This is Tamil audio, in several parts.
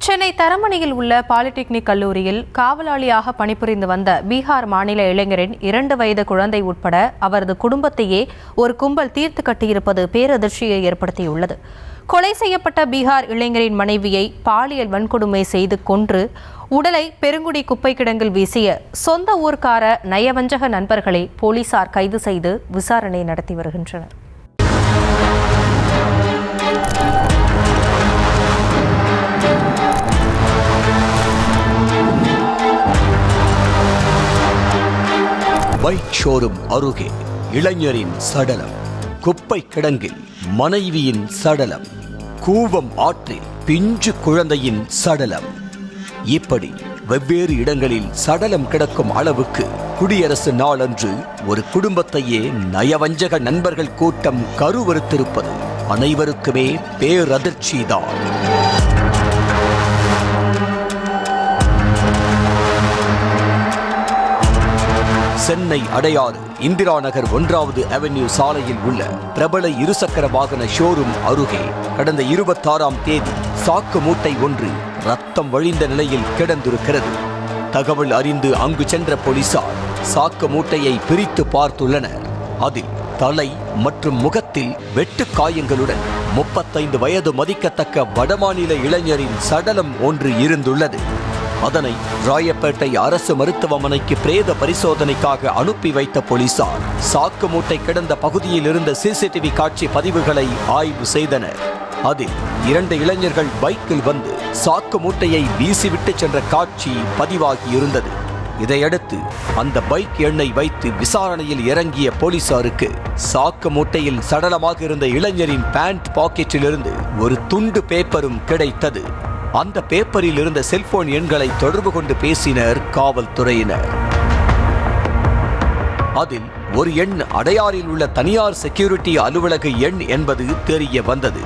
சென்னை தரமணியில் உள்ள பாலிடெக்னிக் கல்லூரியில் காவலாளியாக பணிபுரிந்து வந்த பீகார் மாநில இளைஞரின் 2 வயது குழந்தை உட்பட அவரது குடும்பத்தையே ஒரு கும்பல் தீர்த்து கட்டியிருப்பது பேரதிர்ச்சியை ஏற்படுத்தியுள்ளது. கொலை செய்யப்பட்ட பீகார் இளைஞரின் மனைவியை பாலியல் வன்கொடுமை செய்து கொன்று உடலை பெருங்குடி குப்பை கிடங்கில் வீசிய சொந்த ஊர்க்கார நயவஞ்சக நண்பர்களை போலீசார் கைது செய்து விசாரணை நடத்தி வருகின்றனர். பைக் ஷோரூம் அருகே இளைஞரின் சடலம், குப்பை கிடங்கில் மனைவியின் சடலம், கூவம் ஆற்றில் பிஞ்சு குழந்தையின் சடலம். இப்படி வெவ்வேறு இடங்களில் சடலம் கிடக்கும் அளவுக்கு குடியரசு நாளன்று ஒரு குடும்பத்தையே நயவஞ்சக நண்பர்கள் கூட்டம் கருவறுத்திருப்பது அனைவருக்குமே பேரதிர்ச்சிதான். சென்னை அடையாறு இந்திரா நகர் 1வது அவென்யூ சாலையில் உள்ள பிரபல இருசக்கர வாகன ஷோரூம் அருகே கடந்த 26ஆம் தேதி சாக்கு மூட்டை ஒன்று ரத்தம் வழிந்த நிலையில் கிடந்திருக்கிறது. தகவல் அறிந்து அங்கு சென்ற போலீசார் சாக்கு மூட்டையை பிரித்து பார்த்துள்ளனர். அதில் தலை மற்றும் முகத்தில் வெட்டு காயங்களுடன் 35 வயது மதிக்கத்தக்க வடமாநில இளைஞரின் சடலம் ஒன்று இருந்துள்ளது. அதனை ராயப்பேட்டை அரசு மருத்துவமனைக்கு பிரேத பரிசோதனைக்காக அனுப்பி வைத்த போலீசார் சாக்கு மூட்டை கிடந்த பகுதியில் இருந்த சிசிடிவி காட்சி பதிவுகளை ஆய்வு செய்தனர். அதில் 2 இளைஞர்கள் பைக்கில் வந்து சாக்கு மூட்டையை வீசிவிட்டு சென்ற காட்சி பதிவாகியிருந்தது. இதையடுத்து அந்த பைக் எண்ணை வைத்து விசாரணையில் இறங்கிய போலீசாருக்கு சாக்கு மூட்டையில் சடலமாக இருந்த இளைஞரின் பேண்ட் பாக்கெட்டிலிருந்து ஒரு துண்டு பேப்பரும் கிடைத்தது. அந்த பேப்பரில் இருந்த செல்போன் எண்களை தொடர்பு கொண்டு பேசினர் காவல்துறையினர். அதில் ஒரு எண் அடையாறில் உள்ள தனியார் செக்யூரிட்டி அலுவலக எண் என்பது தெரிய வந்தது.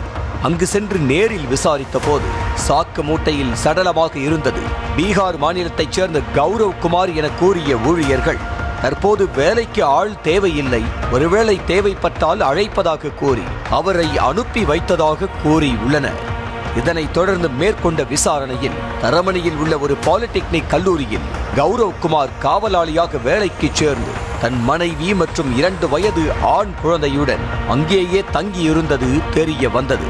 அங்கு சென்று நேரில் விசாரித்த போது சாக்கு மூட்டையில் சடலமாக இருந்தது பீகார் மாநிலத்தைச் சேர்ந்த கௌரவ் குமார் என கூறிய ஊழியர்கள் தற்போது வேலைக்கு ஆள் தேவையில்லை, ஒருவேளை தேவைப்பட்டால் அழைப்பதாக கூறி அவரை அனுப்பி வைத்ததாக கூறியுள்ளனர். இதனைத் தொடர்ந்து மேற்கொண்ட விசாரணையில் தரமணியில் உள்ள ஒரு பாலிடெக்னிக் கல்லூரியில் கௌரவ் குமார் காவலாளியாக வேலைக்கு சேர்ந்து தன் மனைவி மற்றும் 2 வயது ஆண் குழந்தையுடன் அங்கேயே தங்கியிருந்தது தெரிய வந்தது.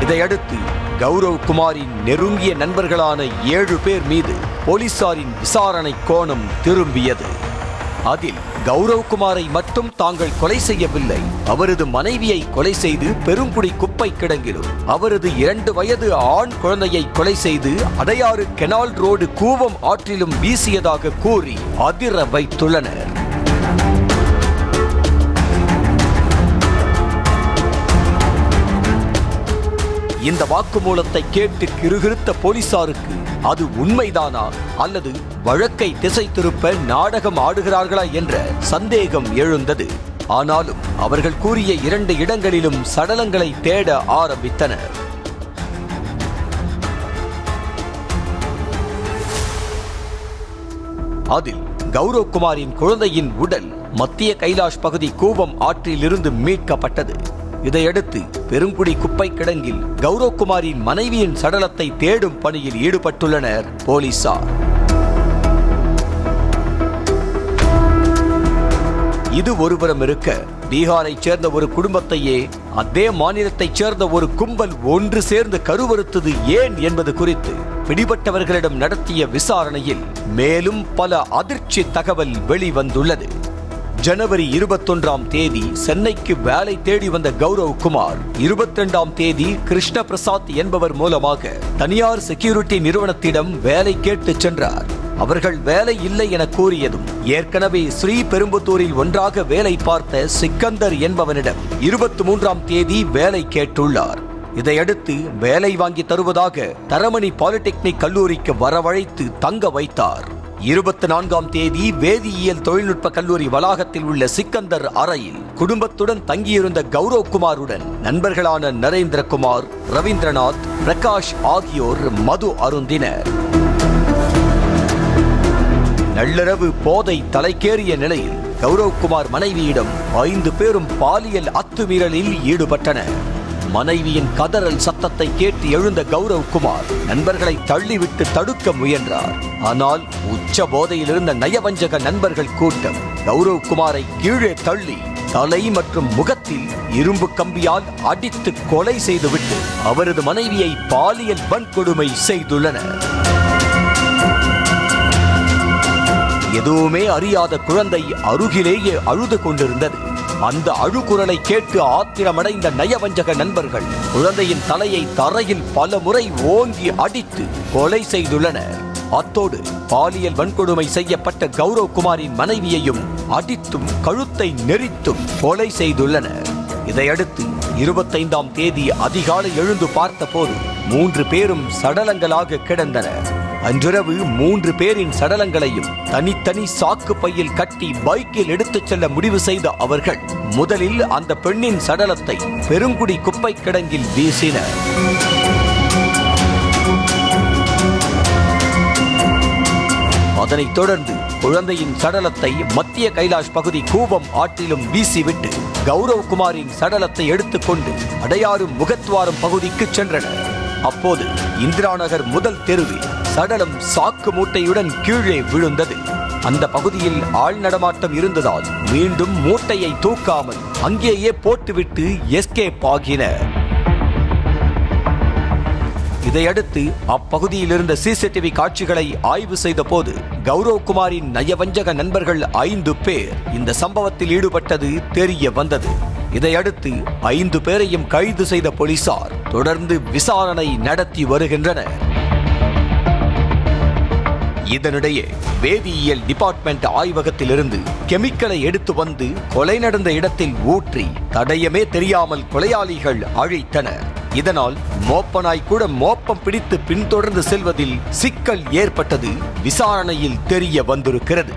இதையடுத்து கௌரவ் குமாரின் நெருங்கிய நண்பர்களான 7 பேர் மீது போலீசாரின் விசாரணை கோணம் திரும்பியது. அதில் கௌரவ் குமாரை மட்டும் தாங்கள் கொலை செய்யவில்லை, அவரது மனைவியை கொலை செய்து பெருங்குடி குப்பை கிடங்கிலும் அவரது 2 வயது ஆண் குழந்தையை கொலை செய்து அடையாறு கெனால் ரோடு கூவம் ஆற்றிலும் வீசியதாக கூறி அதிர வைத்துள்ளனர். இந்த வாக்குமூலத்தை கேட்டு கிறுகிறுத்த போலீசாருக்கு அது உண்மைதானா அல்லது வழக்கை திசை திருப்ப நாடகம் ஆடுகிறார்களா என்ற சந்தேகம் எழுந்தது. ஆனாலும் அவர்கள் கூறிய 2 இடங்களிலும் சடலங்களை தேட ஆரம்பித்தனர். அதில் கௌரவ் குமாரின் குழந்தையின் உடல் மத்திய கைலாஷ் பகுதி கூவம் ஆற்றில் இருந்து மீட்கப்பட்டது. இதையடுத்து பெருங்குடி குப்பை கிடங்கில் கௌரவ் குமாரின் மனைவியின் சடலத்தை தேடும் பணியில் ஈடுபட்டுள்ளனர் போலீசார். இது ஒருபுறம் இருக்க, பீகாரைச் சேர்ந்த ஒரு குடும்பத்தையே அதே மாநிலத்தைச் சேர்ந்த ஒரு கும்பல் ஒன்று சேர்ந்து கருவறுத்தது ஏன் என்பது குறித்து பிடிபட்டவர்களிடம் நடத்திய விசாரணையில் மேலும் பல அதிர்ச்சி தகவல் வெளிவந்துள்ளது. ஜனவரி 21ஆம் தேதி சென்னைக்கு வேலை தேடி வந்த கௌரவ் குமார் 22ஆம் தேதி கிருஷ்ண பிரசாத் என்பவர் மூலமாக தனியார் செக்யூரிட்டி நிறுவனத்திடம் வேலை கேட்டு சென்றார். அவர்கள் வேலை இல்லை என கூறியதும் ஏற்கனவே ஸ்ரீபெரும்புத்தூரில் ஒன்றாக வேலை பார்த்த சிக்கந்தர் என்பவனிடம் 23ஆம் தேதி வேலை கேட்டுள்ளார். இதையடுத்து வேலை வாங்கி தருவதாக தரமணி பாலிடெக்னிக் கல்லூரிக்கு வரவழைத்து தங்க வைத்தார். 24ஆம் தேதி வேதியியல் தொழில்நுட்ப கல்லூரி வளாகத்தில் உள்ள சிக்கந்தர் அறையில் குடும்பத்துடன் தங்கியிருந்த கௌரவ் குமாருடன் நண்பர்களான நரேந்திரகுமார், ரவீந்திரநாத், பிரகாஷ் ஆகியோர் மது அருந்தினர். நள்ளிரவு போதை தலைக்கேறிய நிலையில் கௌரவ்குமார் மனைவியிடம் 5 பேரும் பாலியல் அத்துமீறலில் ஈடுபட்டனர். மனைவியின் கதறல் சத்தத்தை கேட்டு எழுந்த கௌரவ்குமார் நண்பர்களை தள்ளிவிட்டு தடுக்க முயன்றார். ஆனால் உச்ச போதையில் இருந்த நயவஞ்சக நண்பர்கள் கூட்டம் கௌரவ்குமாரை கீழே தள்ளி தலை மற்றும் முகத்தில் இரும்பு கம்பியால் அடித்து கொலை செய்துவிட்டு அவரது மனைவியை பாலியல் வன்கொடுமை செய்துள்ளனர். எதுவுமே அறியாத குழந்தை அருகிலேயே அழுது கொண்டிருந்தது. அந்த அழுகுரலை கேட்டு ஆத்திரமடைந்த நயவஞ்சக நண்பர்கள் குழந்தையின் தலையை தரையில் பல முறை ஓங்கி அடித்து கொலை செய்துள்ளனர். அத்தோடு பாலியல் வன்கொடுமை செய்யப்பட்ட கௌரவ்குமாரின் மனைவியையும் அடித்தும் கழுத்தை நெரித்தும் கொலை செய்துள்ளனர். இதையடுத்து 25ஆம் தேதி அதிகாலை எழுந்து பார்த்தபோது 3 பேரும் சடலங்களாக கிடந்தனர். அன்றிரவு 3 பேரின் சடலங்களையும் தனித்தனி சாக்கு பையில் கட்டி பைக்கில் எடுத்துச் செல்ல முடிவு செய்த அவர்கள் முதலில் அந்த பெண்ணின் சடலத்தை பெருங்குடி குப்பை கிடங்கில் வீசினர். அதனைத் தொடர்ந்து குழந்தையின் சடலத்தை மத்திய கைலாஷ் பகுதி கூவம் ஆற்றிலும் வீசிவிட்டு கௌரவ்குமாரின் சடலத்தை எடுத்துக்கொண்டு அடையாறு முகத்வாரம் பகுதிக்கு சென்றனர். அப்போது இந்திரா நகர் முதல் தெருவில் சடலம் சாக்கு மூட்டையுடன் கீழே விழுந்தது. அந்த பகுதியில் ஆள் நடமாட்டம் இருந்ததால் மீண்டும் மூட்டையை தூக்காமல் அங்கேயே போட்டுவிட்டு எஸ்கேப் ஆகினர். இதையடுத்து அப்பகுதியில் இருந்த சிசிடிவி காட்சிகளை ஆய்வு செய்த போது கௌரவ்குமாரின் நயவஞ்சக நண்பர்கள் 5 பேர் இந்த சம்பவத்தில் ஈடுபட்டது தெரிய வந்தது. இதையடுத்து 5 பேரையும் கைது செய்த போலீசார் தொடர்ந்து விசாரணை நடத்தி வருகின்றனர். இதனிடையே வேதியியல் டிபார்ட்மெண்ட் ஆய்வகத்திலிருந்து கெமிக்கலை எடுத்து வந்து கொலை நடந்த இடத்தில் ஊற்றி தடயமே தெரியாமல் கொலையாளிகள் அழித்தனர். இதனால் மோப்பனாய் கூட மோப்பம் பிடித்து பின்தொடர்ந்து செல்வதில் சிக்கல் ஏற்பட்டது விசாரணையில் தெரிய வந்திருக்கிறது.